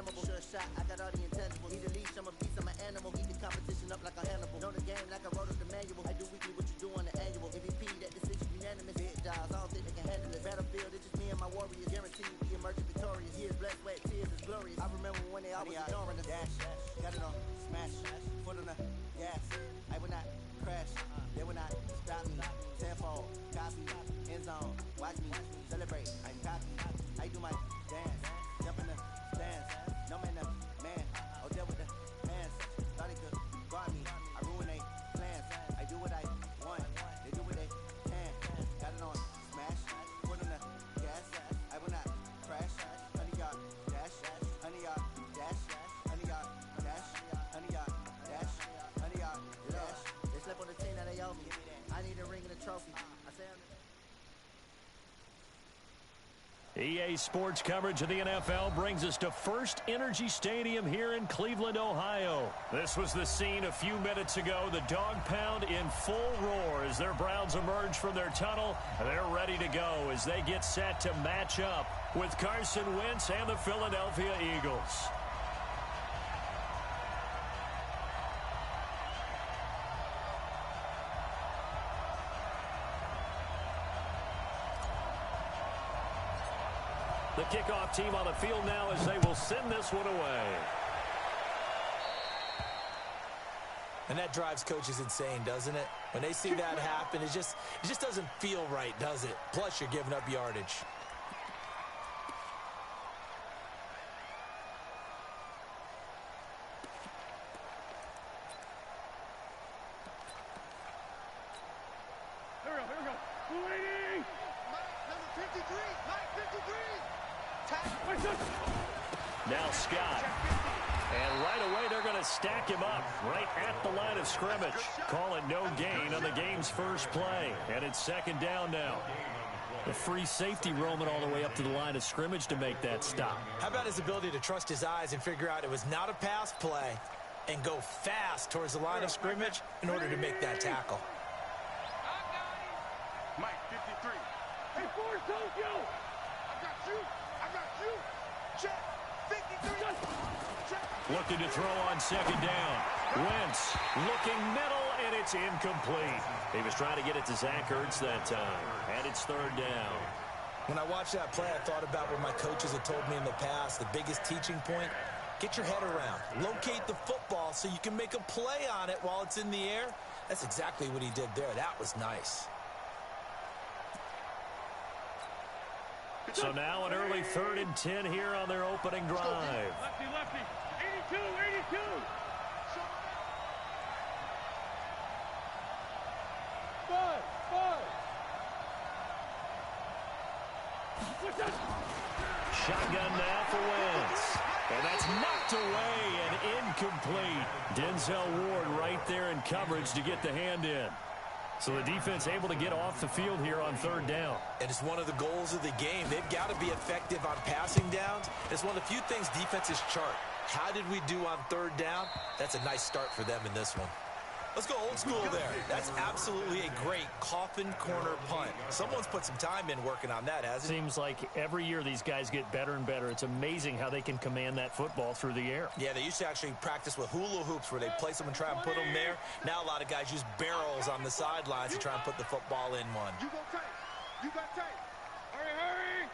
flammable. Sure shot, I got all the intangibles. Need a leash, I'm a beast, I'm an animal. Heat the competition up like a Hannibal. Know the game like I wrote up the manual. I do weekly what you do on the annual. MVP, that decision unanimous. Big jobs, I don't think they can handle it. Battlefield, it's just me and my warriors. Guarantee we emerging victorious. Years, blood, sweat, tears is glorious. I remember when they always ignoring us. Dash, got it on, smash, foot on the gas. I will not crash, they will not stop me. Tenfold, copy, end zone, watch me celebrate. I'm cocky, I do my dance, jump in the stands. No man, the man, oh there with the hands. Thought they could guard me, I ruin they plans. I do what I want, they do what they can. Got it on, smash, foot on the gas. I will not crash, 100-yard dash, 100-yard dash, 100-yard dash, 100-yard dash, 100-yard dash. They slept on the team, now they owe me. I need a ring and a trophy. I say EA Sports coverage of the NFL brings us to First Energy Stadium here in Cleveland, Ohio. This was the scene a few minutes ago. The dog pound in full roar as their Browns emerge from their tunnel. They're ready to go as they get set to match up with Carson Wentz and the Philadelphia Eagles. The kickoff team on the field now as they will send this one away. And that drives coaches insane, doesn't it? When they see that happen, it just doesn't feel right, does it? Plus, you're giving up yardage. Here we go. 280! Number 53! Mike 53! Now Scott. And right away they're going to stack him up right at the line of scrimmage. Call it no gain on the game's first play. And it's second down now. The free safety roaming all the way up to the line of scrimmage to make that stop. How about his ability to trust his eyes and figure out it was not a pass play and go fast towards the line of scrimmage in order to make that tackle. Mike 53. Hey, Forrest, don't you! I got you! Check! 53! Check! Looking to throw on second down. Wentz looking middle, and it's incomplete. He was trying to get it to Zach Ertz that time. And it's third down. When I watched that play, I thought about what my coaches had told me in the past. The biggest teaching point, get your head around. Locate the football so you can make a play on it while it's in the air. That's exactly what he did there. That was nice. So now an early 3rd and 10 here on their opening drive. Lefty. 82. Five. Shotgun now for Wentz. And that's knocked away and incomplete. Denzel Ward right there in coverage to get the hand in. So the defense able to get off the field here on third down. And it's one of the goals of the game. They've got to be effective on passing downs. It's one of the few things defenses chart. How did we do on third down? That's a nice start for them in this one. Let's go old school there. That's absolutely a great coffin corner punt. Someone's put some time in working on that, hasn't it? Seems like every year these guys get better and better. It's amazing how they can command that football through the air. Yeah, they used to actually practice with hula hoops where they place them and try and put them there. Now a lot of guys use barrels on the sidelines to try and put the football in one. You got tight. Hurry.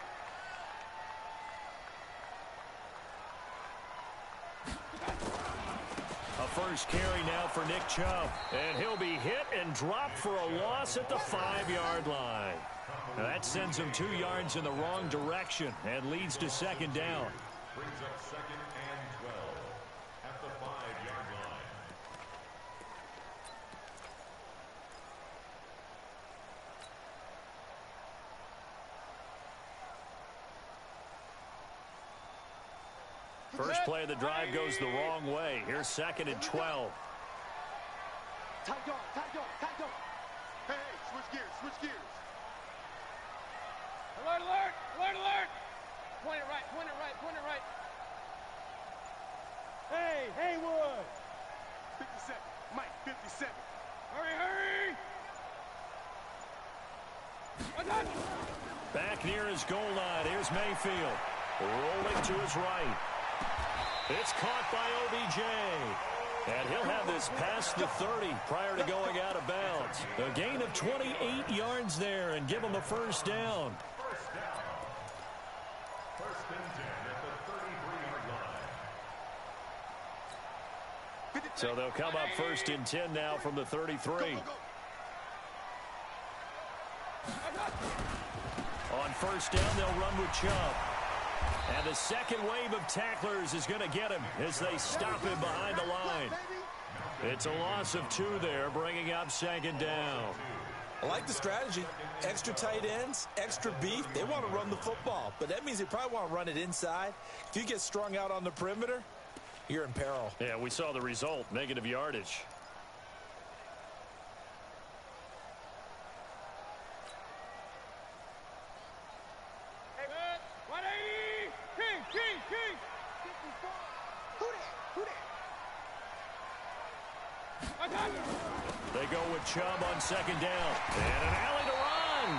A first carry now for Nick Chubb. And he'll be hit and dropped for a loss at the 5-yard line. Now that sends him 2 yards in the wrong direction and leads to second down. Brings up 2nd and 12 at the 5-yard line. First play of the drive goes the wrong way. Here's 2nd and 12. Tight dog. Hey, switch gears. Alert. Point it right. Hey, Haywood. 57. Mike, 57. Hurry. Back near his goal line. Here's Mayfield. Rolling to his right. It's caught by OBJ. And he'll have this past the 30 prior to going out of bounds. A gain of 28 yards there and give him a first down. First and 10 at the 33-yard line. So they'll come up first and 10 now from the 33. On first down, they'll run with Chubb. And the second wave of tacklers is going to get him as they stop him behind the line. It's a loss of 2 there, bringing up second down. I like the strategy. Extra tight ends, extra beef. They want to run the football, but that means they probably want to run it inside. If you get strung out on the perimeter, you're in peril. Yeah, we saw the result, negative yardage. They go with Chubb on second down. And an alley to run.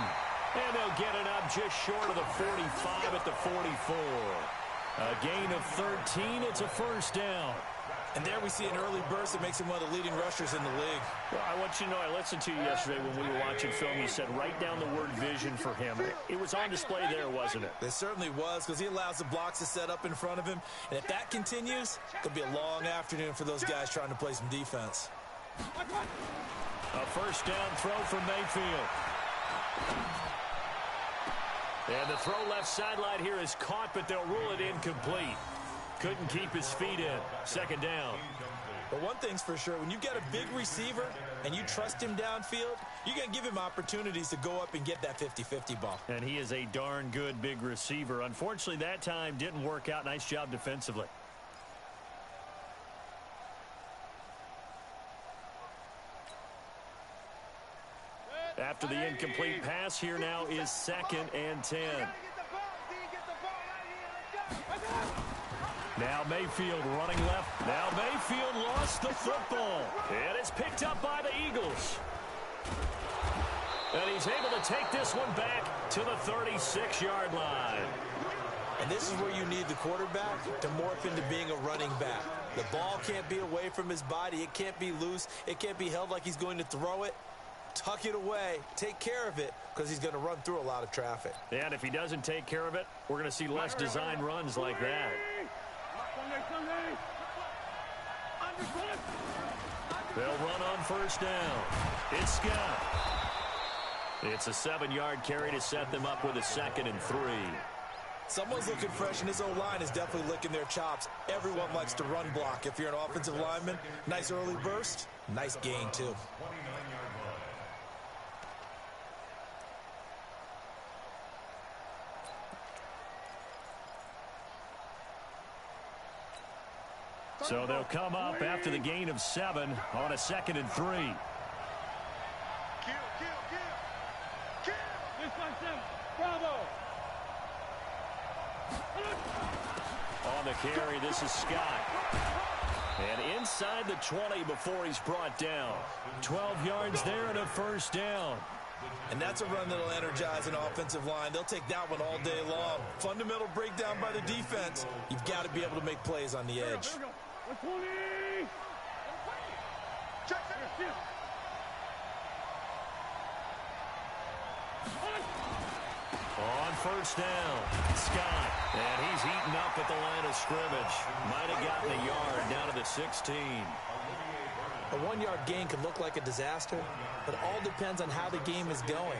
And they'll get it up just short of the 45 at the 44. A gain of 13. It's a first down. And there we see an early burst that makes him one of the leading rushers in the league. Well, I want you to know, I listened to you yesterday when we were watching film. You said write down the word vision for him. It was on display there, wasn't it? It certainly was, because he allows the blocks to set up in front of him. And if that continues, it'll be a long afternoon for those guys trying to play some defense. A first down throw from Mayfield. And the throw left sideline here is caught, but they'll rule it incomplete. Couldn't keep his feet in. Second down. But one thing's for sure, when you've got a big receiver and you trust him downfield, you're going to give him opportunities to go up and get that 50-50 ball. And he is a darn good big receiver. Unfortunately, that time didn't work out. Nice job defensively. After the incomplete pass, here now is second and 10. Now Mayfield running left. Now Mayfield lost the football. And it's picked up by the Eagles. And he's able to take this one back to the 36-yard line. And this is where you need the quarterback to morph into being a running back. The ball can't be away from his body. It can't be loose. It can't be held like he's going to throw it. Tuck it away. Take care of it, because he's going to run through a lot of traffic. And if he doesn't take care of it, we're going to see less design runs like that. They'll run on first down. It's Scott. It's a 7-yard carry to set them up with a second and 3. Someone's looking fresh, and his O-line is definitely licking their chops. Everyone likes to run block. If you're an offensive lineman, nice early burst, nice gain, too. So they'll come up after the gain of 7 on a second and 3. On the carry, this is Scott. And inside the 20 before he's brought down. 12 yards there and a first down. And that's a run that'll energize an offensive line. They'll take that one all day long. Fundamental breakdown by the defense. You've got to be able to make plays on the edge. On first down, Scott. And he's eaten up at the line of scrimmage. Might have gotten a yard down to the 16. A 1-yard gain can look like a disaster, but it all depends on how the game is going.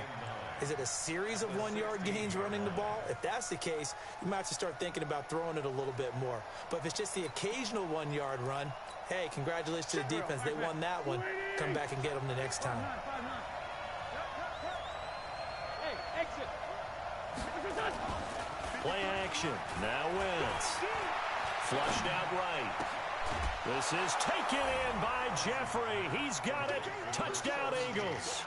Is it a series of 1-yard gains running the ball? If that's the case, you might have to start thinking about throwing it a little bit more. But if it's just the occasional 1-yard run, hey, congratulations to the defense. They won that one. Come back and get them the next time. Play action. Now Wentz. Flushed out right. This is taken in by Jeffrey. He's got it. Touchdown, Eagles.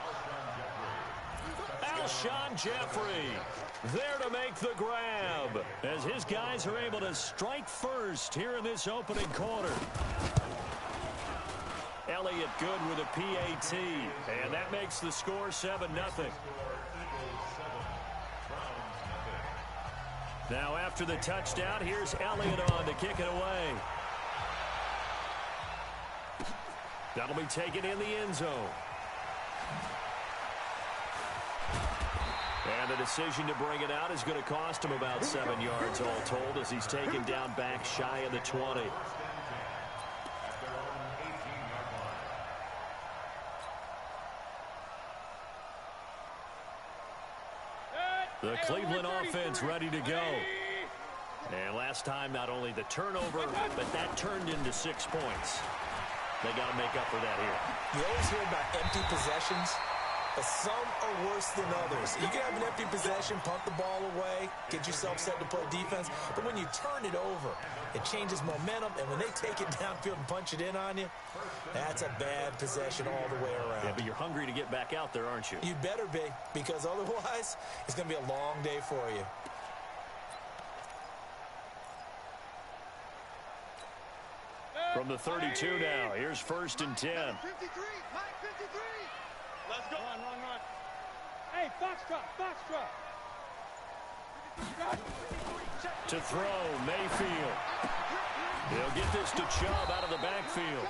Alshon Jeffrey there to make the grab as his guys are able to strike first here in this opening quarter. Elliott good with a PAT, and that makes the score 7-0. Now after the touchdown, here's Elliott on to kick it away. That'll be taken in the end zone. And the decision to bring it out is going to cost him about 7 yards all told as he's taken down back shy of the 20. The Cleveland offense ready to go. And last time, not only the turnover, but that turned into 6 points. They got to make up for that here. You always hear about empty possessions, but some are worse than others. You can have an empty possession, punt the ball away, get yourself set to play defense, but when you turn it over, it changes momentum, and when they take it downfield and punch it in on you, that's a bad possession all the way around. Yeah, but you're hungry to get back out there, aren't you? You'd better be, because otherwise, it's going to be a long day for you. From the 32 now, here's 1st and 10. 53, Mike 53. Let's go. Run. Hey, Foxtrot. To throw, Mayfield. He'll get this to Chubb out of the backfield.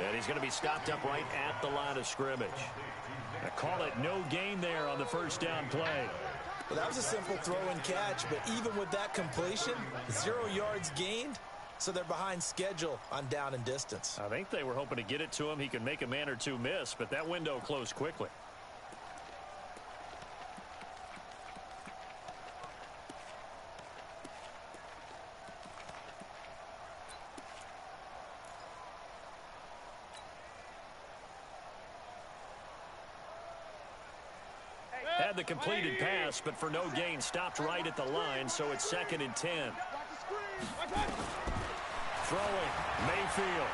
And he's going to be stopped up right at the line of scrimmage. I call it no gain there on the 1st down play. Well, that was a simple throw and catch, but even with that completion, 0 yards gained, so they're behind schedule on down and distance. I think they were hoping to get it to him. He could make a man or two miss, but that window closed quickly. Had the completed pass, but for no gain, stopped right at the line, so it's 2nd and 10. Throwing, Mayfield.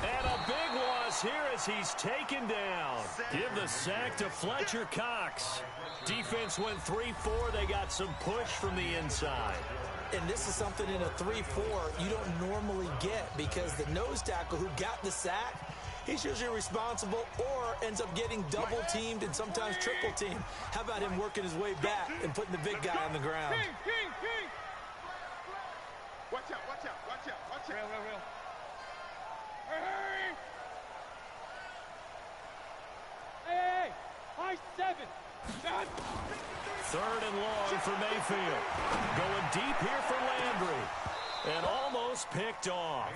And a big loss here as he's taken down. Give the sack to Fletcher Cox. Defense went 3-4. They got some push from the inside. And this is something in a 3-4 you don't normally get because the nose tackle who got the sack, he's usually responsible or ends up getting double-teamed and sometimes triple-teamed. How about him working his way back and putting the big guy on the ground? King. Watch out. Real. Hey, high 7. 3rd and long for Mayfield. Going deep here for Landry. And almost picked off.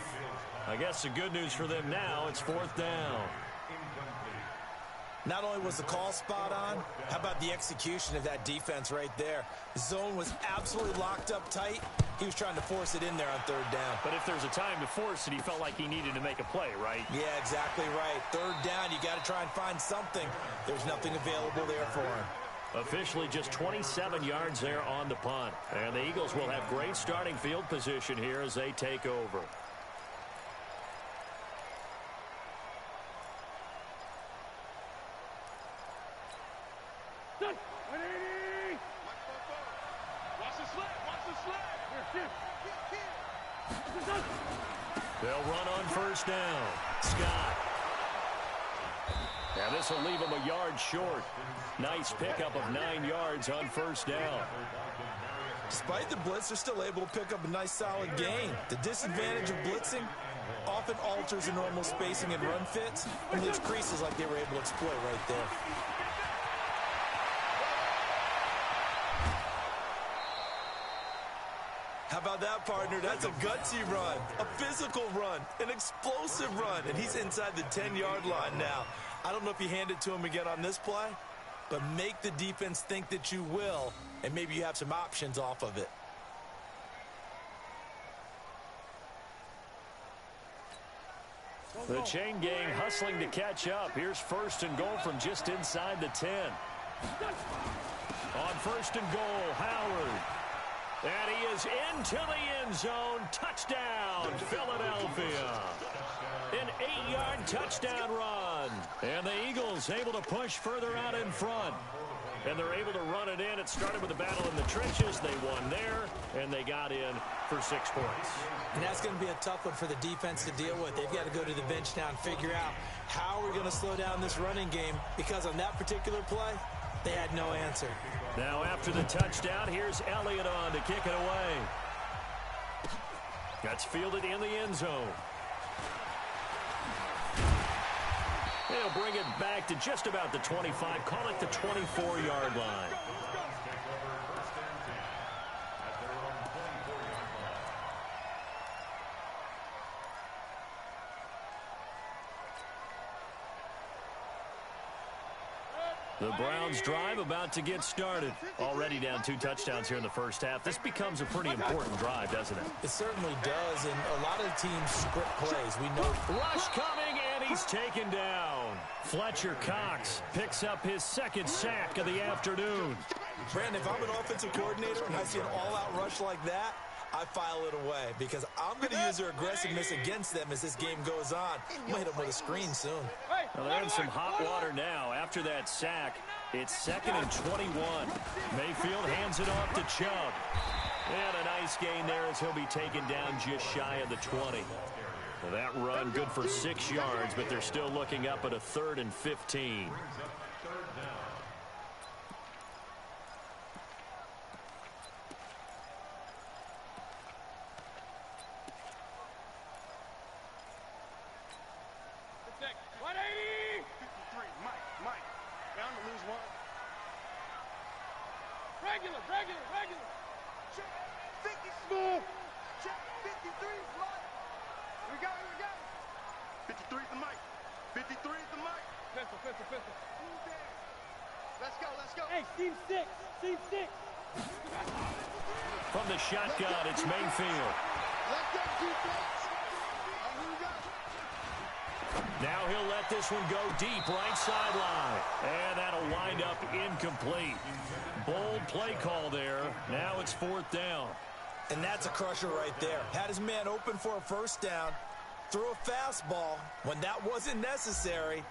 I guess the good news for them now, it's 4th down. Not only was the call spot on, how about the execution of that defense right there? Zone was absolutely locked up tight. He was trying to force it in there on 3rd down. But if there's a time to force it, he felt like he needed to make a play, right? Yeah, exactly right. 3rd down, you got to try and find something. There's nothing available there for him. Officially just 27 yards there on the punt. And the Eagles will have great starting field position here as they take over. They'll run on 1st down. Scott. Now this will leave him a yard short. Nice pickup of 9 yards on 1st down. Despite the blitz, they're still able to pick up a nice solid gain. The disadvantage of blitzing often alters the normal spacing and run fits and leaves creases like they were able to exploit right there. How about that, partner? That's a gutsy run, a physical run, an explosive run, and he's inside the 10-yard line now. I don't know if you hand it to him again on this play, but make the defense think that you will, and maybe you have some options off of it. The chain gang hustling to catch up. Here's 1st and goal from just inside the 10. On 1st and goal, Howard. And he is into the end zone. Touchdown, Philadelphia. An 8-yard touchdown run. And the Eagles able to push further out in front. And they're able to run it in. It started with a battle in the trenches. They won there, and they got in for 6 points. And that's going to be a tough one for the defense to deal with. They've got to go to the bench now and figure out how we're going to slow down this running game, because on that particular play, they had no answer. Now after the touchdown, here's Elliott on to kick it away. That's fielded in the end zone. They'll bring it back to just about the 25. Call it the 24-yard line. The Browns drive about to get started. Already down 2 touchdowns here in the first half. This becomes a pretty important drive, doesn't it? It certainly does, and a lot of teams script plays. We know. Rush coming, and he's taken down. Fletcher Cox picks up his second sack of the afternoon. Brandon, if I'm an offensive coordinator and I see an all-out rush like that, I file it away because I'm going to use their aggressiveness against them as this game goes on. I'm going to hit them with a screen soon. Well, they're in some hot water now. After that sack, it's 2nd and 21. Mayfield hands it off to Chubb. And a nice gain there as he'll be taken down just shy of the 20. Well, that run good for 6 yards, but they're still looking up at a 3rd and 15. Regular. Check 50 smooth. Check 53 right. We got it. 53 is the mic. 53 is the mic. Pistol. Smooth down. Let's go. Hey, team 6. From the shotgun, it's Mayfield. Let's go, defense. Here we go. Now he'll let this one go deep, right sideline. And that'll wind up incomplete. Bold play call there. Now it's 4th down. And that's a crusher right there. Had his man open for a first down. Threw a fastball when that wasn't necessary.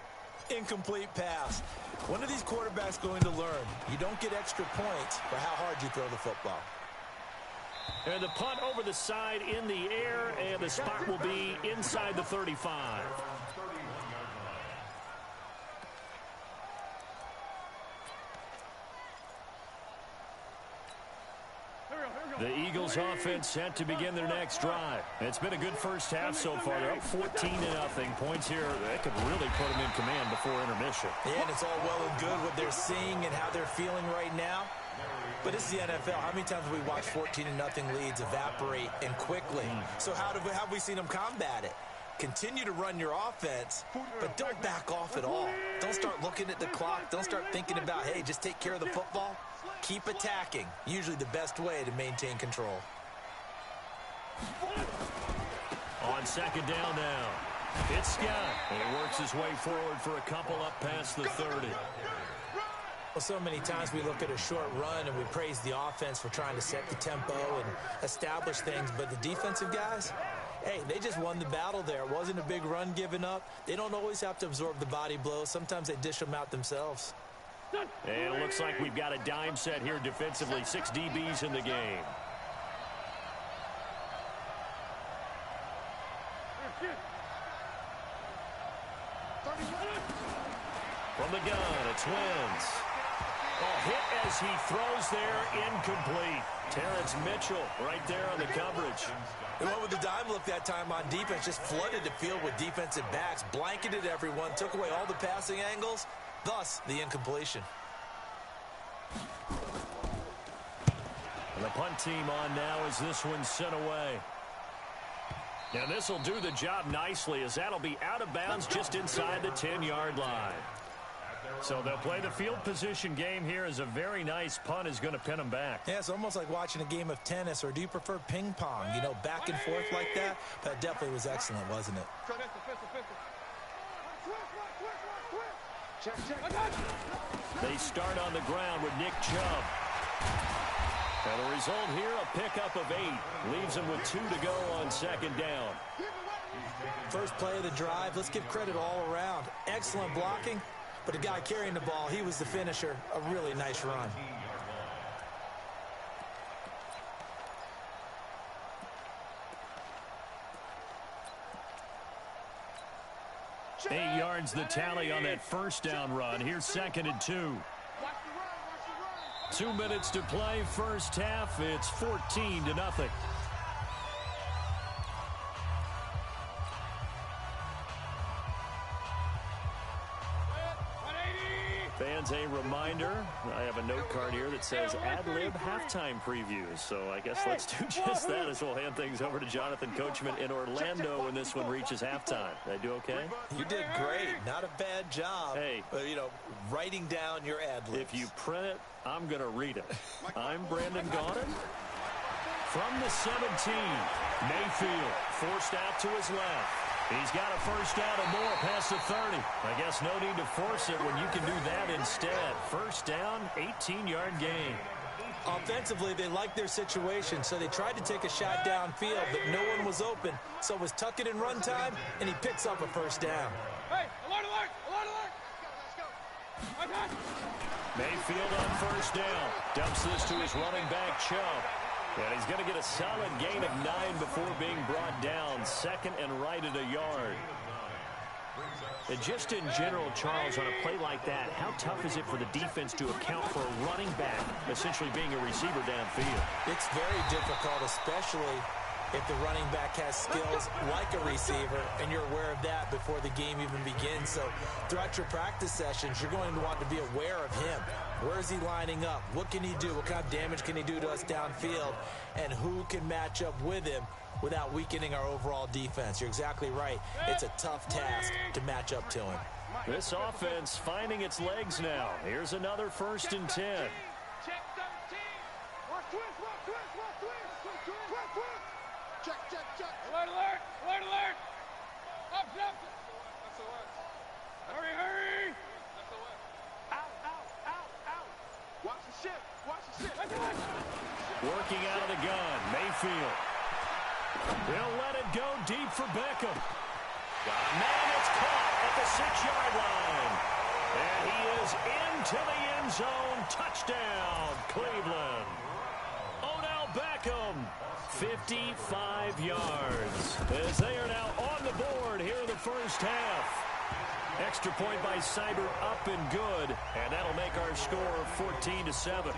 Incomplete pass. When are these quarterbacks going to learn? You don't get extra points for how hard you throw the football. And the punt over the side in the air, and the spot will be inside the 35. The Eagles offense set to begin their next drive. It's been a good first half so far. They're up 14-0. Points here that could really put them in command before intermission. Yeah, and it's all well and good what they're seeing and how they're feeling right now. But it's the NFL. How many times have we watched 14-0 leads evaporate and quickly? So how have we seen them combat it? Continue to run your offense, but don't back off at all. Don't start looking at the clock. Don't start thinking about, hey, just take care of the football. Keep attacking. Usually the best way to maintain control. On 2nd down now, it's Scott. And he works his way forward for a couple up past the 30. Well, so many times we look at a short run and we praise the offense for trying to set the tempo and establish things, but the defensive guys, hey, they just won the battle there. It wasn't a big run given up. They don't always have to absorb the body blows. Sometimes they dish them out themselves. And it looks like we've got a dime set here defensively. 6 DBs in the game. From the gun, it's Wentz. A hit as he throws there, incomplete. Terrence Mitchell right there on the coverage. They went with the dime look that time on defense, just flooded the field with defensive backs, blanketed everyone, took away all the passing angles, thus the incompletion. And the punt team on now as this one's sent away. Now this will do the job nicely as that'll be out of bounds just inside the 10-yard line. So they'll play the field position game here as a very nice punt is going to pin them back. Yeah, it's almost like watching a game of tennis, or do you prefer ping pong? You know, back and forth like that? That definitely was excellent, wasn't it? They start on the ground with Nick Chubb. And the result here, a pickup of 8. Leaves them with 2 to go on 2nd down. First play of the drive, let's give credit all around. Excellent blocking. But the guy carrying the ball, he was the finisher. A really nice run. 8 yards the tally on that first down run. Here's 2nd and 2. 2 minutes to play first half. It's 14-0. Fans, a reminder, I have a note card here that says ad-lib halftime previews. So I guess let's do just that as we'll hand things over to Jonathan Coachman in Orlando when this one reaches halftime. Did I do okay? You did great. Not a bad job. Hey. Writing down your ad-libs. If you print it, I'm going to read it. I'm Brandon Gaudin. From the 17, Mayfield forced out to his left. He's got a first down and more past the 30. I guess no need to force it when you can do that instead. First down, 18-yard gain. Offensively, they liked their situation, so they tried to take a shot downfield, but no one was open. So it was tuck it in run time, and he picks up a first down. Hey, alert, alert, alert, alert. Let's go. Mayfield on first down. Dumps this to his running back, Chubb. And he's going to get a solid gain of 9 before being brought down. Second and right at a yard. And just in general, Charles, on a play like that, how tough is it for the defense to account for a running back essentially being a receiver downfield? It's very difficult, especially if the running back has skills like a receiver, and you're aware of that before the game even begins. So throughout your practice sessions, you're going to want to be aware of him. Where is he lining up? What can he do? What kind of damage can he do to us downfield? And who can match up with him without weakening our overall defense? You're exactly right. It's a tough task to match up to him. This offense finding its legs now. Here's another 1st and 10. Check 13. Watch twist, watch twist, watch twist. Twist, twist. Check. Alert, alert, alert, alert. Up. That's the word. Hurry. That's the word. Out. Watch the shit. That's the word. Working out of the gun, Mayfield. They'll let it go deep for Beckham. Got a man that's caught at the 6-yard line. And he is into the end zone. Touchdown, Cleveland. Odell Beckham, 55 yards. As they are now on the board here in the first half. Extra point by Seibert up and good. And that'll make our score 14-7.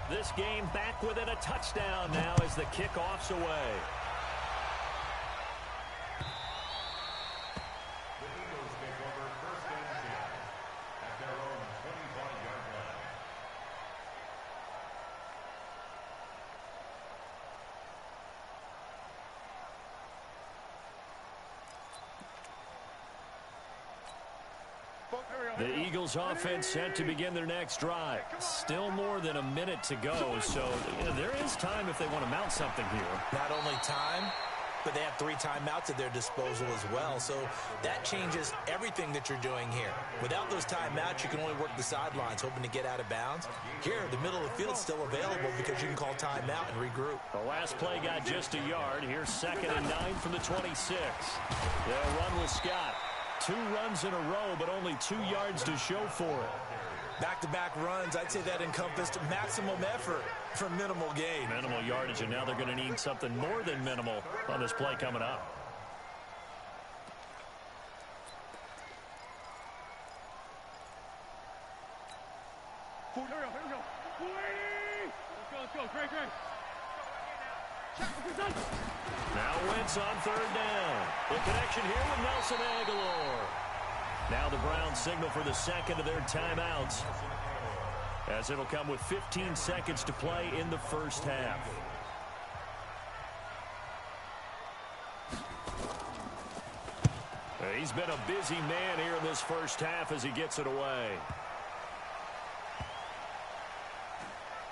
This game back within a touchdown now as the kickoff's away. The Eagles take over 1st and 10 at their own 25-yard line. The Eagles offense set to begin their next drive. Still more than a minute to go, so there is time if they want to mount something here. Not only time, but they have 3 timeouts at their disposal as well. So that changes everything that you're doing here. Without those timeouts, you can only work the sidelines, hoping to get out of bounds. Here, the middle of the field's still available because you can call timeout and regroup. The last play got just a yard. Here's 2nd and 9 from the 26. They'll run with Scott. 2 runs in a row, but only 2 yards to show for it. Back-to-back runs, I'd say that encompassed maximum effort for minimal gain. Minimal yardage, and now they're going to need something more than minimal on this play coming up. Here we go. Let's go. Great. Now Wentz on 3rd down. The connection here with Nelson Aguilar. Now the Browns signal for the second of their timeouts, as it'll come with 15 seconds to play in the first half. He's been a busy man here in this first half as he gets it away.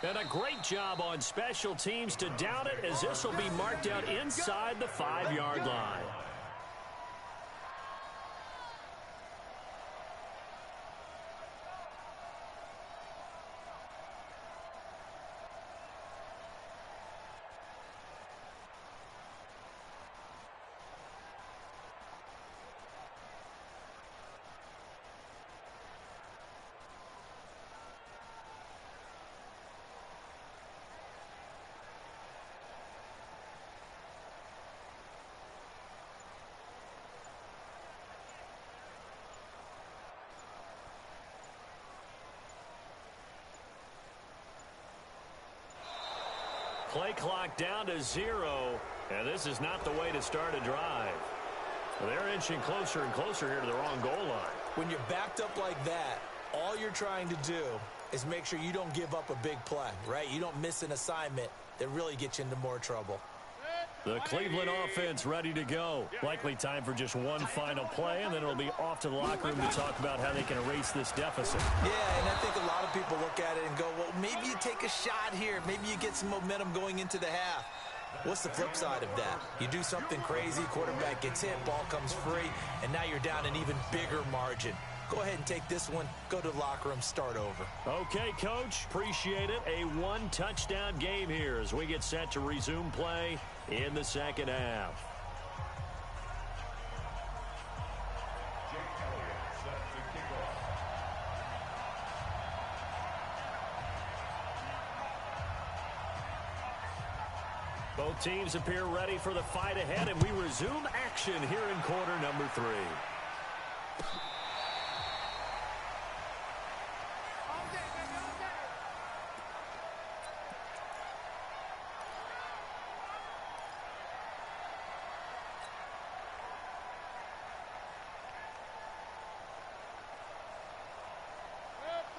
And a great job on special teams to down it, as this will be marked out inside the 5-yard line. Play clock down to 0, and this is not the way to start a drive. Well, they're inching closer and closer here to their own goal line. When you're backed up like that, all you're trying to do is make sure you don't give up a big play, right? You don't miss an assignment that really gets you into more trouble. The Cleveland offense ready to go. Likely time for just one final play, and then it'll be off to the locker room to talk about how they can erase this deficit. Yeah, and I think a lot of people look at it and go, well, maybe you take a shot here. Maybe you get some momentum going into the half. What's the flip side of that? You do something crazy, quarterback gets hit, ball comes free, and now you're down an even bigger margin. Go ahead and take this one, go to the locker room, start over. Okay, Coach, appreciate it. A one-touchdown game here as we get set to resume play in the second half. Both teams appear ready for the fight ahead, and we resume action here in quarter number 3.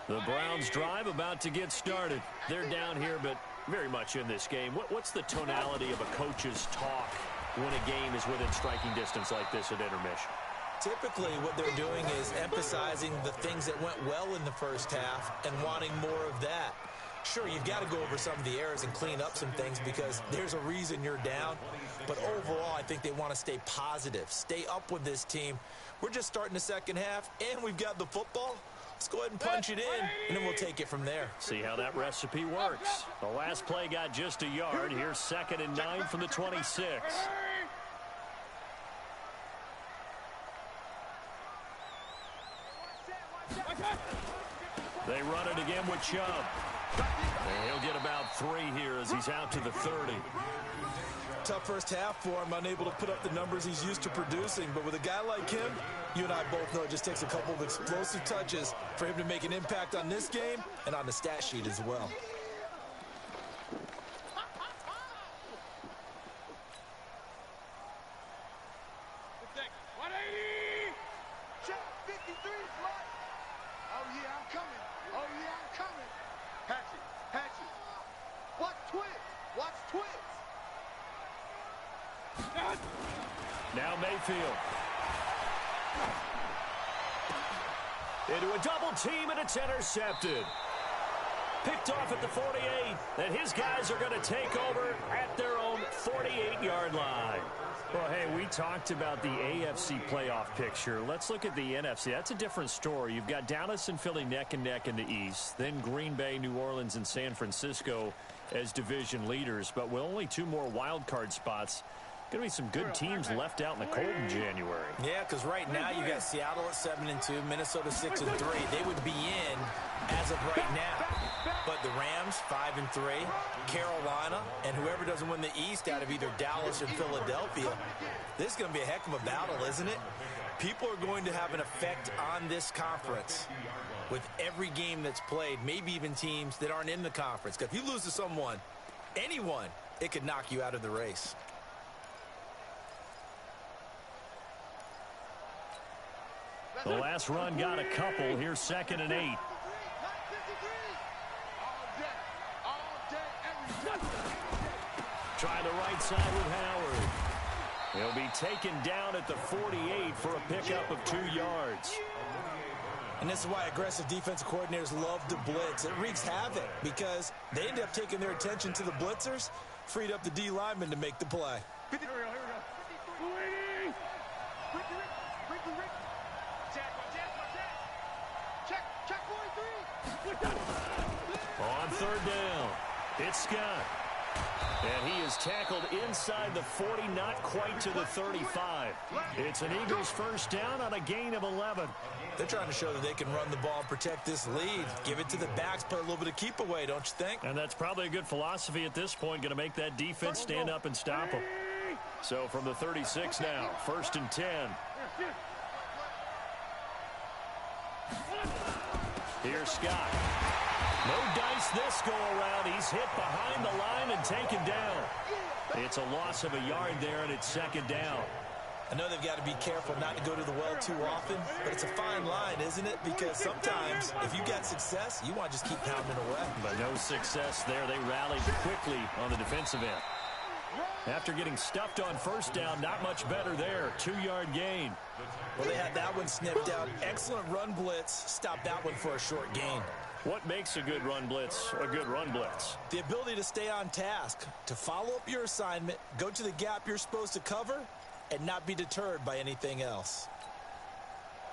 The Browns drive about to get started. They're down here, but very much in this game. What's the tonality of a coach's talk when a game is within striking distance like this at intermission? Typically, what they're doing is emphasizing the things that went well in the first half and wanting more of that. Sure, you've got to go over some of the errors and clean up some things because there's a reason you're down. But overall, I think they want to stay positive, stay up with this team. We're just starting the second half, and we've got the football. Let's go ahead and punch it in, and then we'll take it from there. See how that recipe works. The last play got just a yard. Here's 2nd and 9 from the 26. They run it again with Chubb. And he'll get about 3 here as he's out to the 30. Tough first half for him, unable to put up the numbers he's used to producing. But with a guy like him, you and I both know it just takes a couple of explosive touches for him to make an impact on this game and on the stat sheet as well. Check 53 slot. Oh, yeah, I'm coming. Oh, yeah, I'm coming. Patch it. Patch it. Watch twist. Watch twist. Now Mayfield. Into a double team, and it's intercepted. Picked off at the 48, and his guys are going to take over at their own 48-yard line. Well, hey, we talked about the AFC playoff picture. Let's look at the NFC. That's a different story. You've got Dallas and Philly neck and neck in the East, then Green Bay, New Orleans, and San Francisco as division leaders. But with only 2 more wild card spots, going to be some good teams left out in the cold in January. Yeah, because right now you got Seattle at 7-2, Minnesota 6-3. They would be in as of right now. But the Rams 5-3, Carolina, and whoever doesn't win the East out of either Dallas or Philadelphia. This is going to be a heck of a battle, isn't it? People are going to have an effect on this conference with every game that's played, maybe even teams that aren't in the conference. Because if you lose to someone, anyone, it could knock you out of the race. The last run got a couple. Here's 2nd and 8. Try the right side with Howard. He'll be taken down at the 48 for a pickup of 2 yards. And this is why aggressive defensive coordinators love to blitz. It wreaks havoc because they end up taking their attention to the blitzers, freed up the D lineman to make the play. Here we go. Check 43. On 3rd down, it's Scott. And he is tackled inside the 40, not quite to the 35. It's an Eagles first down on a gain of 11. They're trying to show that they can run the ball and protect this lead. Give it to the backs, play a little bit of keep away, don't you think? And that's probably a good philosophy at this point, going to make that defense stand up and stop them. So from the 36 now, 1st and 10. Here's Scott. No dice this go-around. He's hit behind the line and taken down. It's a loss of a yard there, and it's 2nd down. I know they've got to be careful not to go to the well too often, but it's a fine line, isn't it? Because sometimes if you got success, you want to just keep pounding away. But no success there. They rallied quickly on the defensive end. After getting stuffed on first down, not much better there. 2-yard gain. Well, they had that one snipped out. Excellent run blitz. Stopped that one for a short gain. What makes a good run blitz a good run blitz? The ability to stay on task, to follow up your assignment, go to the gap you're supposed to cover, and not be deterred by anything else.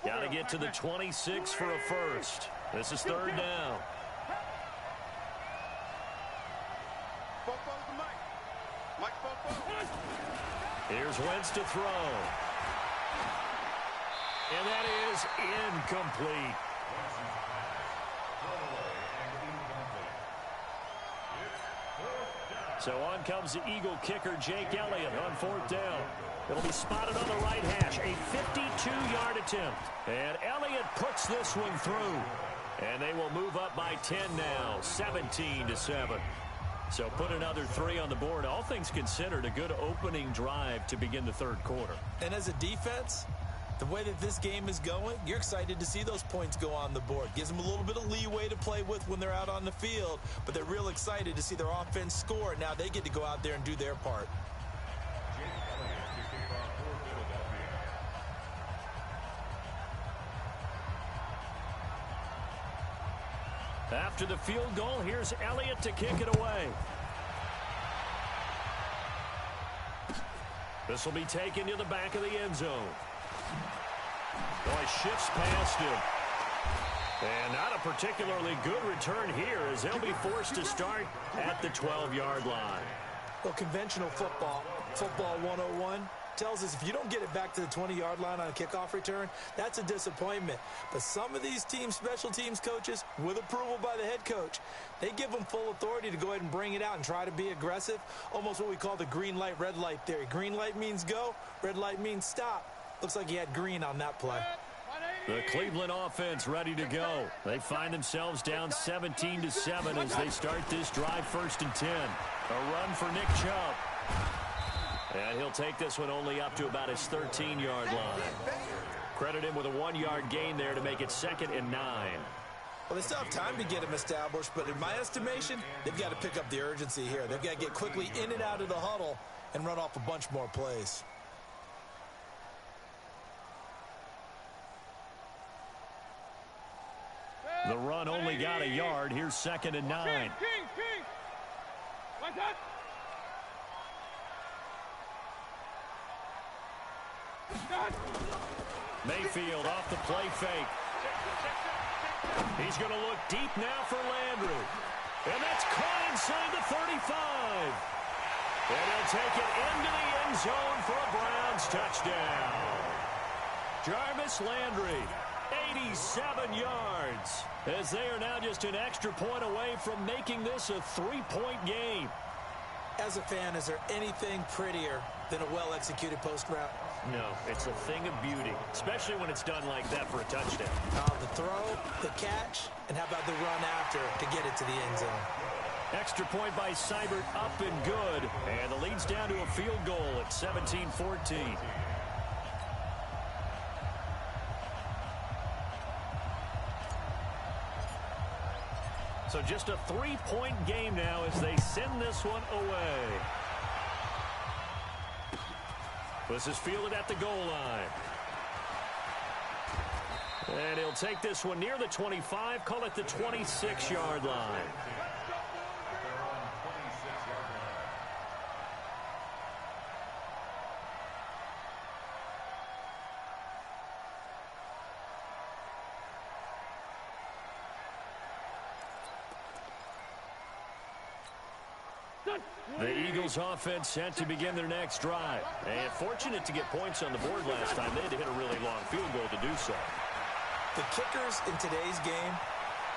Got to get to the 26 for a first. This is 3rd down. Here's Wentz to throw. And that is incomplete. So on comes the Eagle kicker, Jake Elliott, on 4th down. It'll be spotted on the right hash, a 52-yard attempt. And Elliott puts this one through. And they will move up by 10 now, 17-7. So put another 3 on the board. All things considered, a good opening drive to begin the 3rd quarter. And as a defense, the way that this game is going, you're excited to see those points go on the board. Gives them a little bit of leeway to play with when they're out on the field, but they're real excited to see their offense score. Now they get to go out there and do their part. After the field goal, here's Elliott to kick it away. This will be taken to the back of the end zone. Boy, shifts past him. And not a particularly good return here as they'll be forced to start at the 12-yard line. Well, conventional football 101, tells us if you don't get it back to the 20-yard line on a kickoff return, that's a disappointment. But some of these special teams coaches, with approval by the head coach, they give them full authority to go ahead and bring it out and try to be aggressive, almost what we call the green light, red light theory. Green light means go, red light means stop. Looks like he had green on that play. The Cleveland offense ready to go. They find themselves down 17-7 as they start this drive 1st and 10. A run for Nick Chubb. And he'll take this one only up to about his 13-yard line. Credit him with a 1-yard gain there to make it 2nd and 9. Well, they still have time to get him established, but in my estimation, they've got to pick up the urgency here. They've got to get quickly in and out of the huddle and run off a bunch more plays. The run only got a yard. Here's 2nd and 9. Mayfield off the play fake. He's going to look deep now for Landry. And that's caught inside the 35. And he'll take it into the end zone for a Browns touchdown. Jarvis Landry, 87 yards, as they are now just an extra point away from making this a 3-point game. As a fan, is there anything prettier than a well-executed post route? No, it's a thing of beauty, especially when it's done like that for a touchdown. The throw, the catch, and how about the run after to get it to the end zone? Extra point by Seibert, up and good. And the lead's down to a field goal at 17-14. So just a 3-point game now as they send this one away. This is fielded at the goal line. And he'll take this one near the 25, call it the 26-yard line. The Eagles offense set to begin their next drive. And fortunate to get points on the board last time. They had to hit a really long field goal to do so. The kickers in today's game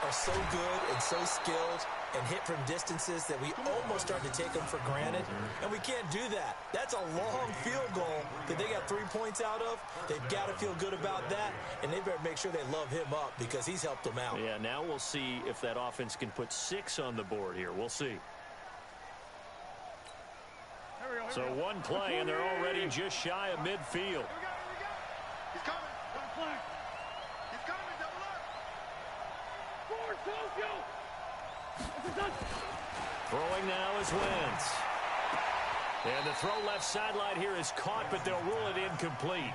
are so good and so skilled and hit from distances that we almost start to take them for granted. And we can't do that. That's a long field goal that they got 3 points out of. They've got to feel good about that, and they better make sure they love him up because he's helped them out. Yeah, now we'll see if that offense can put 6 on the board here. We'll see. Here we go. So one play, and they're already just shy of midfield. He's coming. He's coming. Double up. Throwing now is Wentz. And the throw left sideline here is caught, but they'll rule it incomplete.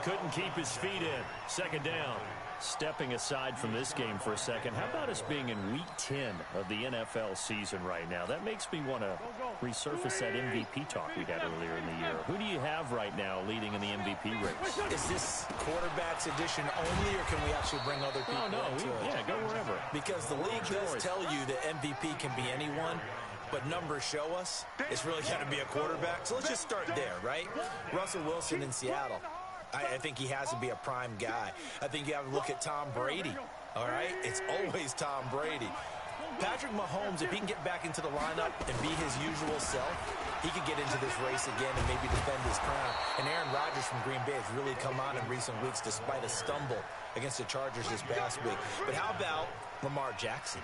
Couldn't keep his feet in. Second down. Stepping aside from this game for a second, how about us being in Week 10 of the NFL season right now? That makes me want to resurface that MVP talk we had earlier in the year. Who do you have right now leading in the MVP race? Is this quarterbacks edition only, or can we actually bring other people into it? Yeah, go wherever. Because the league does tell you that MVP can be anyone, but numbers show us it's really got to be a quarterback. So let's just start there, right? Russell Wilson in Seattle. I think he has to be a prime guy. I think you have to look at Tom Brady, all right? It's always Tom Brady. Patrick Mahomes, if he can get back into the lineup and be his usual self, he could get into this race again and maybe defend his crown. And Aaron Rodgers from Green Bay has really come on in recent weeks despite a stumble against the Chargers this past week. But how about Lamar Jackson?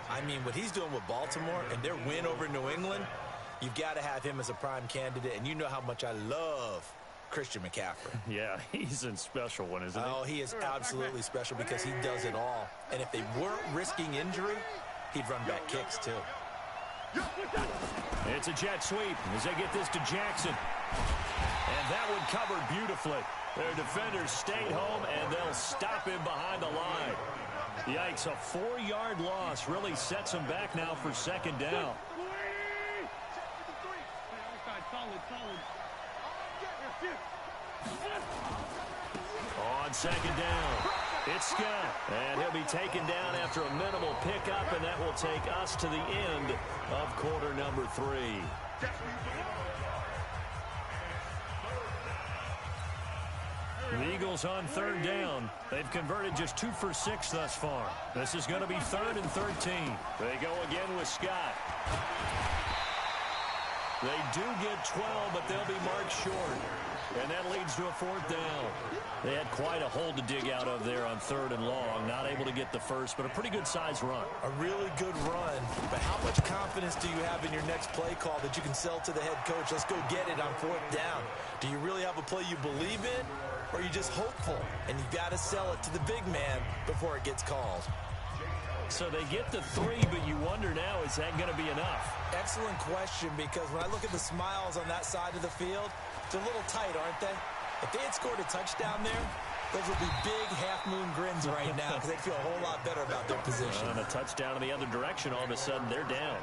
I mean, what he's doing with Baltimore and their win over New England, you've got to have him as a prime candidate. And you know how much I love Christian McCaffrey. Yeah, he's a special one, isn't he? Oh, he is absolutely special because he does it all. And if they weren't risking injury, he'd run back kicks too. It's a jet sweep as they get this to Jackson. And that one covered beautifully. Their defenders stayed home, and they'll stop him behind the line. Yikes, a 4-yard loss really sets him back now for second down. On second down, it's Scott, and he'll be taken down after a minimal pickup, and that will take us to the end of quarter number 3. The Eagles on third down. They've converted just 2 for 6 thus far. This is going to be 3rd and 13. They go again with Scott. They do get 12, but they'll be marked short. And that leads to a 4th down. They had quite a hole to dig out of there on 3rd and long. Not able to get the first, but a pretty good-sized run. A really good run. But how much confidence do you have in your next play call that you can sell to the head coach? Let's go get it on 4th down. Do you really have a play you believe in, or are you just hopeful? And you've got to sell it to the big man before it gets called. So they get the 3, but you wonder now, is that going to be enough? Excellent question, because when I look at the smiles on that side of the field, they're a little tight, aren't they? If they had scored a touchdown there, those would be big half-moon grins right now because they'd feel a whole lot better about their position. And a touchdown in the other direction, all of a sudden they're down.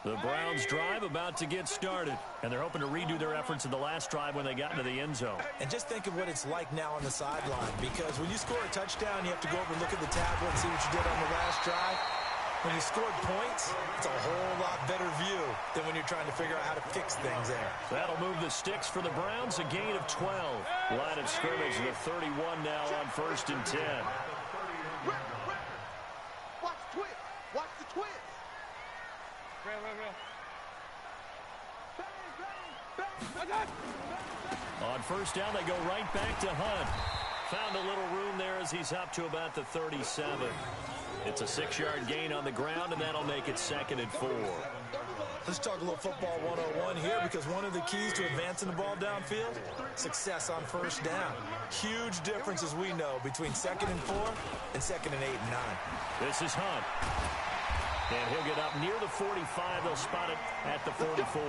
The Browns drive about to get started, and they're hoping to redo their efforts in the last drive when they got into the end zone. And just think of what it's like now on the sideline, because when you score a touchdown, you have to go over and look at the tablet and see what you did on the last drive. When you scored points, it's a whole lot better view than when you're trying to figure out how to fix things there. That'll move the sticks for the Browns, a gain of 12. Line of scrimmage, the 31 now on 1st and 10. Watch the twist. Watch the twist. On 1st down, they go right back to Hunt. Found a little room there as he's up to about the 37. It's a 6-yard gain on the ground, and that'll make it 2nd and 4. Let's talk a little football 101 here, because one of the keys to advancing the ball downfield, success on 1st down. Huge difference, as we know, between 2nd and 4 and 2nd and 8 and 9. This is Hunt. And he'll get up near the 45. They'll spot it at the 44.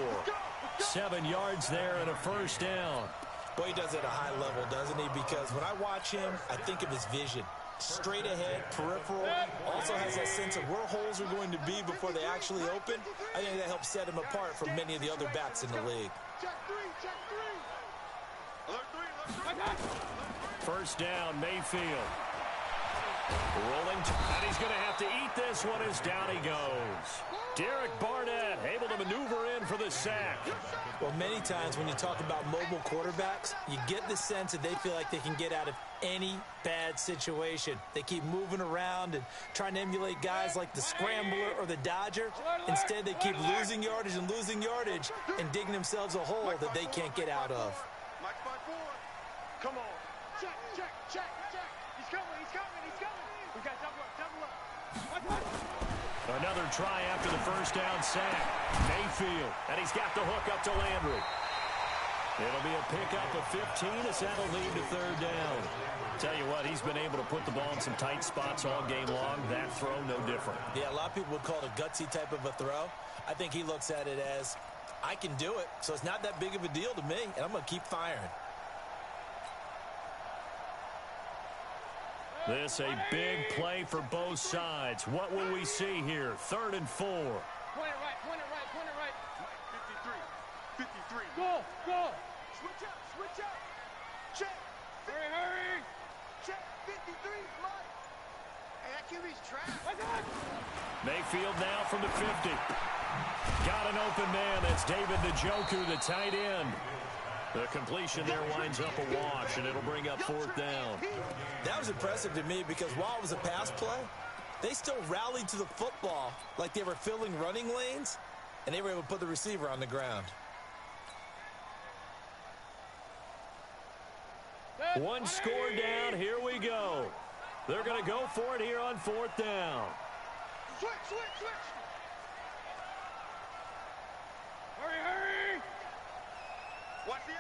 7 yards there and a 1st down. Boy, he does it at a high level, doesn't he? Because when I watch him, I think of his vision. Straight ahead, peripheral, also has that sense of where holes are going to be before they actually open. I think that helps set him apart from many of the other backs in the league. Check three. Alert 3. 1st down, Mayfield. Rolling, and he's going to have to eat this one as down he goes. Derek Barnett able to maneuver in for the sack. Well, many times when you talk about mobile quarterbacks, you get the sense that they feel like they can get out of any bad situation. They keep moving around and trying to emulate guys like the Scrambler or the Dodger. Instead, they keep losing yardage and digging themselves a hole that they can't get out of. Mike spot forward. Come on. Check. He's coming. We got double up. Another try after the first down sack. Mayfield, and he's got the hook up to Landry. It'll be a pickup of 15 as that'll lead to third down. Tell you what, he's been able to put the ball in some tight spots all game long. That throw, no different. Yeah, a lot of people would call it a gutsy type of a throw. I think he looks at it as, I can do it, so it's not that big of a deal to me, and I'm going to keep firing. This a big play for both sides. What will we see here? 3rd and 4. Point it right. 53. Go. Switch up. Check. Hurry. Check. 53, Mike. Hey, that QB's trapped. Mayfield now from the 50. Got an open man. That's David Njoku, the tight end. The completion there winds up a wash, and it'll bring up 4th down. That was impressive to me because while it was a pass play, they still rallied to the football like they were filling running lanes, and they were able to put the receiver on the ground. One score down. Here we go. They're going to go for it here on 4th down. Switch. Hurry. Watch the eye.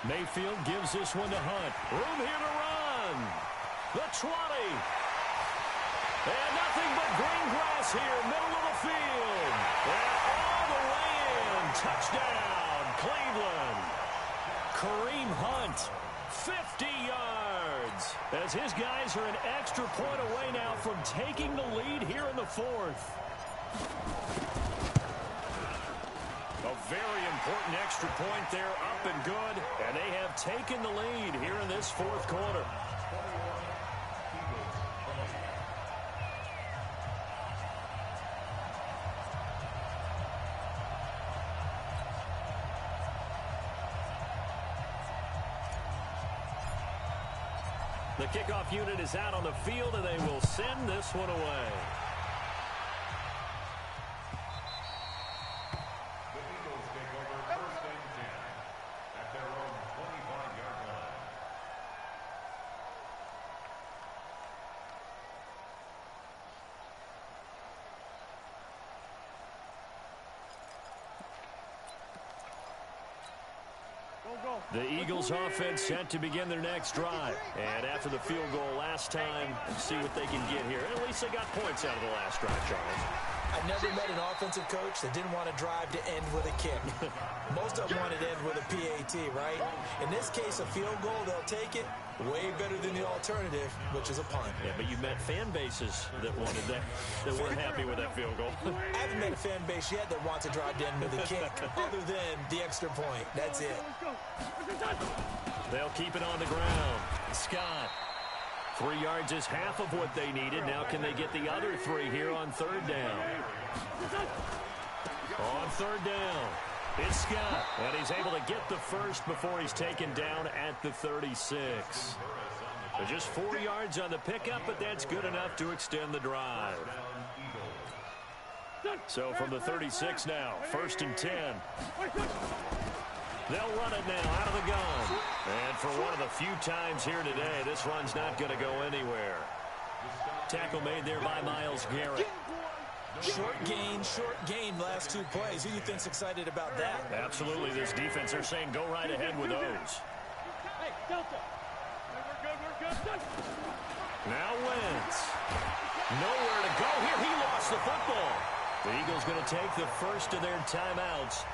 Mayfield gives this one to Hunt. Room here to run. The 20. And nothing but green grass here, middle of the field. And all the way in. Touchdown, Cleveland. Kareem Hunt, 50 yards. As his guys are an extra point away now from taking the lead here in the 4th. A very important extra point there, up and good. And they have taken the lead here in this 4th quarter. The kickoff unit is out on the field, and they will send this one away. The Eagles offense set to begin their next drive. And after the field goal last time, see what they can get here. At least they got points out of the last drive, Charles. I've never met an offensive coach that didn't want to drive to end with a kick. Most of them wanted to end with a PAT, right? In this case, a field goal, they'll take it. Way better than the alternative, which is a punt. Yeah, but you met fan bases that wanted that, that weren't happy with that field goal. I haven't met a fan base yet that wants to drive to end with a kick, other than the extra point. That's it. They'll keep it on the ground. Scott. 3 yards is half of what they needed. Now can they get the other 3 here on 3rd down? On 3rd down, it's Scott. And he's able to get the first before he's taken down at the 36. So just 4 yards on the pickup, but that's good enough to extend the drive. So from the 36 now, 1st and 10. They'll run it now out of the gun. And for one of the few times here today, this run's not going to go anywhere. Tackle made there by Myles Garrett. Short gain last 2 plays. Who do you think's excited about that? Absolutely. This defense, they're saying go right ahead with those. Hey, Delta. We're good. Now Wentz. Nowhere to go here. He lost the football. The Eagles going to take the first of their timeouts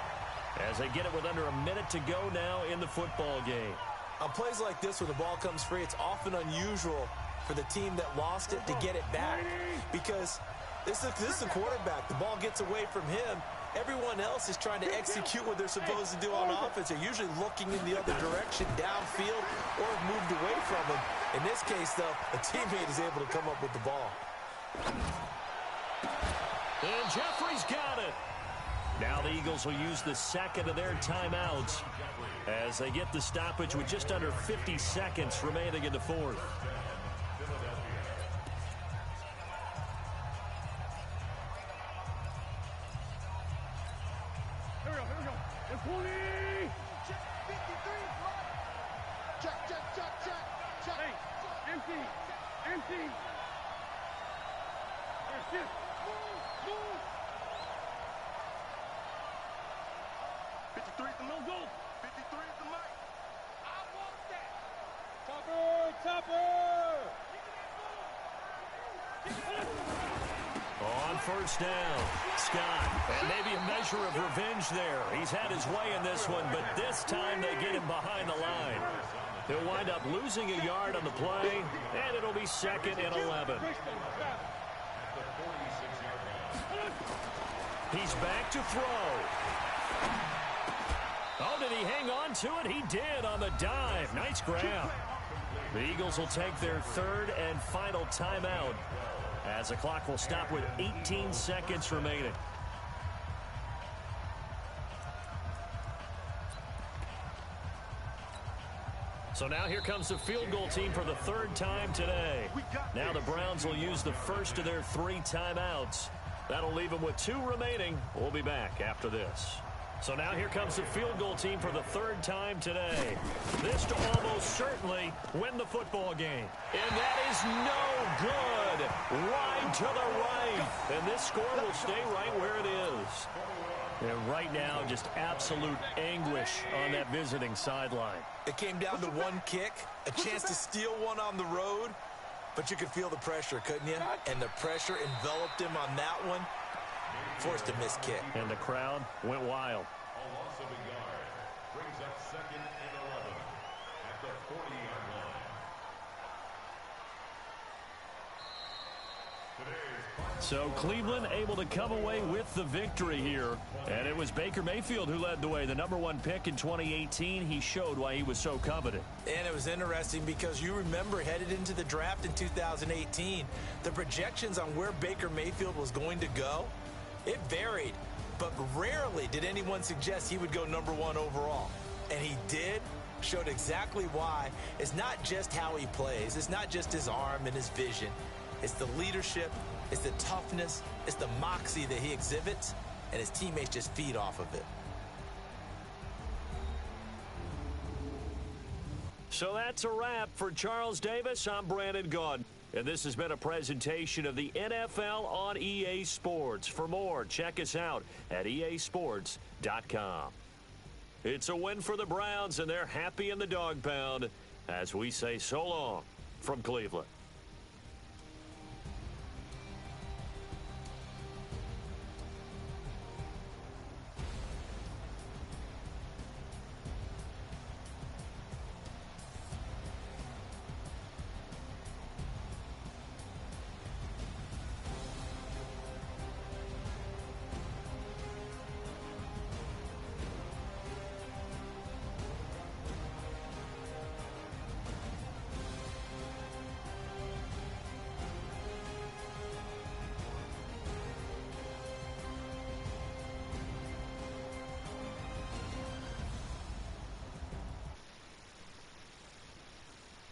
as they get it with under a minute to go now in the football game. On plays like this where the ball comes free, it's often unusual for the team that lost it to get it back because this is a quarterback. The ball gets away from him. Everyone else is trying to execute what they're supposed to do on offense. They're usually looking in the other direction, downfield, or moved away from him. In this case, though, a teammate is able to come up with the ball. And Jeffrey's got it. Now the Eagles will use the second of their timeouts as they get the stoppage with just under 50 seconds remaining in the fourth. Here we go. It's 20. Check 53, slot. Check. Hey, empty. Here, shift. Move. 53 is the move. Go. 53 is the mic. I want that. Topper. On first down, Scott. And maybe a measure of revenge there. He's had his way in this one, but this time they get him behind the line. He'll wind up losing a yard on the play, and it'll be second and 11. He's back to throw. Oh, did he hang on to it? He did on the dive. Nice grab. The Eagles will take their third and final timeout as the clock will stop with 18 seconds remaining. So now here comes the field goal team for the third time today. Now the Browns will use the first of their 3 timeouts. That'll leave them with 2 remaining. We'll be back after this. So now here comes the field goal team for the third time today. This to almost certainly win the football game. And that is no good. Wide to the right. And this score will stay right where it is. And right now, just absolute anguish on that visiting sideline. It came down to one kick, a chance to steal one on the road, but you could feel the pressure, couldn't you? And the pressure enveloped him on that one. Forced a missed kick. And the crowd went wild. A loss of a yard brings up second and 11 at the 40-yard line. So Cleveland able to come away with the victory here. And it was Baker Mayfield who led the way. The #1 pick in 2018. He showed why he was so coveted. And it was interesting because you remember headed into the draft in 2018, the projections on where Baker Mayfield was going to go, it varied. But rarely did anyone suggest he would go #1 overall. And he did. Showed exactly why. It's not just how he plays. It's not just his arm and his vision. It's the leadership. It's the toughness. It's the moxie that he exhibits. And his teammates just feed off of it. So that's a wrap for Charles Davis. I'm Brandon Gaudin. And this has been a presentation of the NFL on EA Sports. For more, check us out at easports.com. It's a win for the Browns, and they're happy in the dog pound as we say so long from Cleveland.